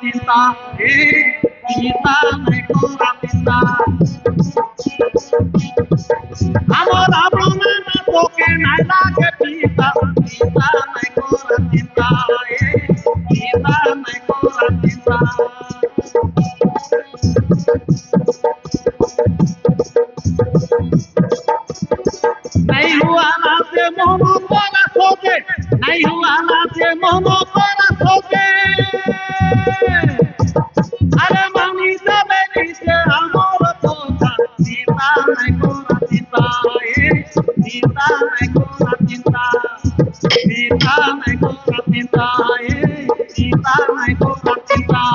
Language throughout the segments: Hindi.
চিন্তা হে চিন্তা নাই করা চিন্তা আমার রাবণ না তোকে নাই লাগে চিন্তা চিন্তা নাই করা চিন্তা হে চিন্তা নাই করা চিন্তা नहीं हुआ ना से मोनो तोरा सोचे नहीं हुआ ना से मोनो तोरा सोचे अरे मानी सबे नीचे हमर तोता सीता नहीं कोरा सीता सीता नहीं कोरा सीता सीता नहीं कोरा सीता सीता नहीं कोरा सीता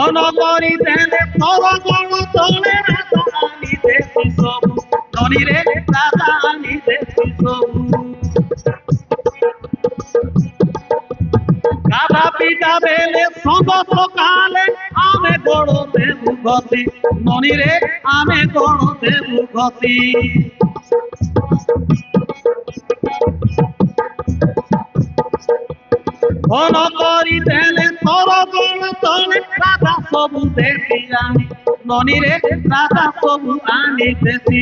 অনগরি দেলে সরগণ তোলে রাধানি দেখি সবু ধনী রে রাধানি দেখি সবু গাধা পিটা বেলে সঙ্গ সকালে আমি গড় দেবু গতি ননি রে আমি গড় দেবু গতি মন করি দেলে সরগণ তোলে রাধা সবু দেখি আমি ননি রে রাধা সবু আনিতেছি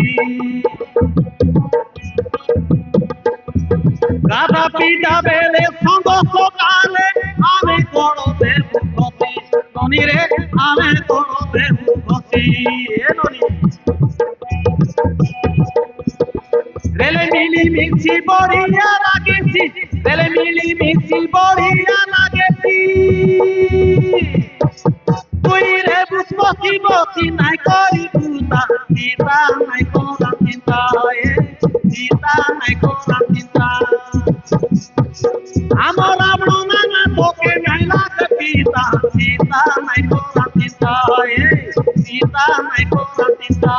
গাধা পিটা বেলে সঙ্গ সকালে আমি গড় দেবু গতি ননি রে আমি গড় দেবু গতি ননি রেলে মিলি মিছি বড়িয়া লাগেছি রেলে মিলি মিছি বড়িয়া লাগেছি তুই রে বুঝবি বসি নাই করি বুতা সীতা নাই করা চিন্তা সীতা নাই করা চিন্তা আমার রাবণ না তোকে নাই লাগে পিতা সীতা নাই করা চিন্তা সীতা নাই করা চিন্তা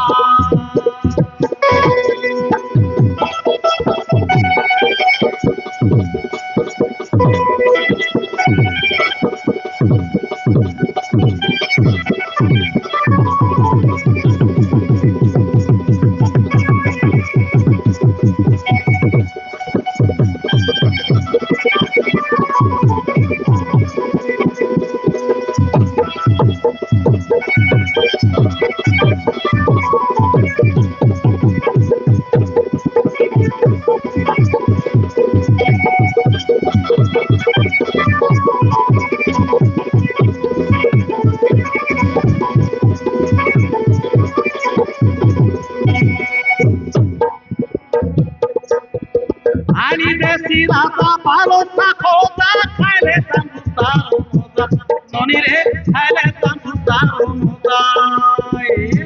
आणि देसी राता पालो खोता खायले तंदुस्तान मुदा नोनी रे खायले तंदुस्तान मुदा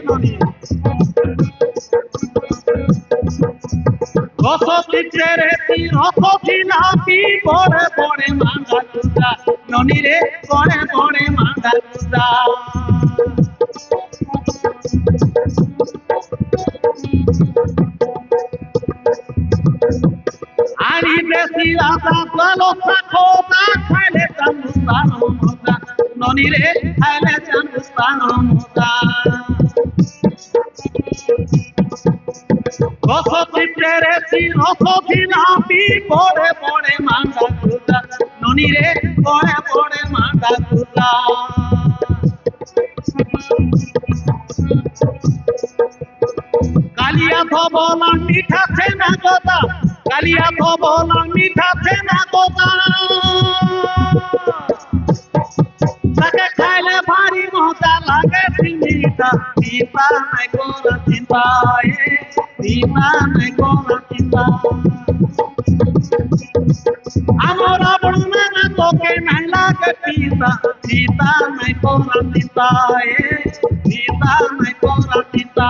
नोनी रसोती चेरे ती रसोती नापी बड़े बड़े मांगा तुझा नोनी रे बड़े बड़े मांगा तुझा आणि देसी राता पालो खोता खायले तंदुस्तान मुदा नोनी रे खायले तंदुस्तान मुदा रसोती चेरे ती रसोती नापी बड़े बड़े मांगा तुझा नोनी रे बड़े बड़े मांगा तुझा कालिया भवना मीठा से ना गोता कालिया भवना मीठा से ना गोता सके खाइले भारी मजा लागे मीठा सीता नहीं कोरा चिंता सीता नहीं कोरा चिंता আমার রাবণ না তোকে নাই লাগে থাকে পিতা পিতা নাই কোরা পিতা পিতা নাই কোরা পিতা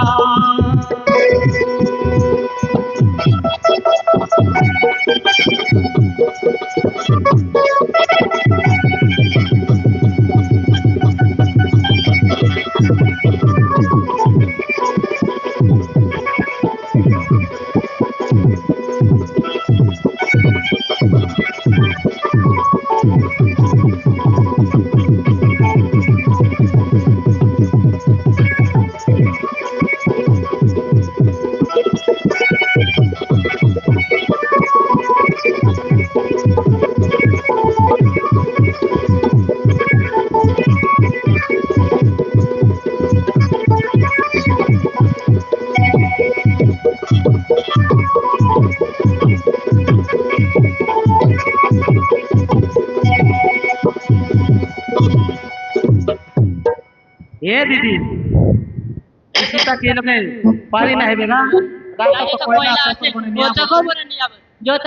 ए दीदी सीता के लोग पारी ना है बेगा रात को कोयला वो तो खबर नहीं आवे जो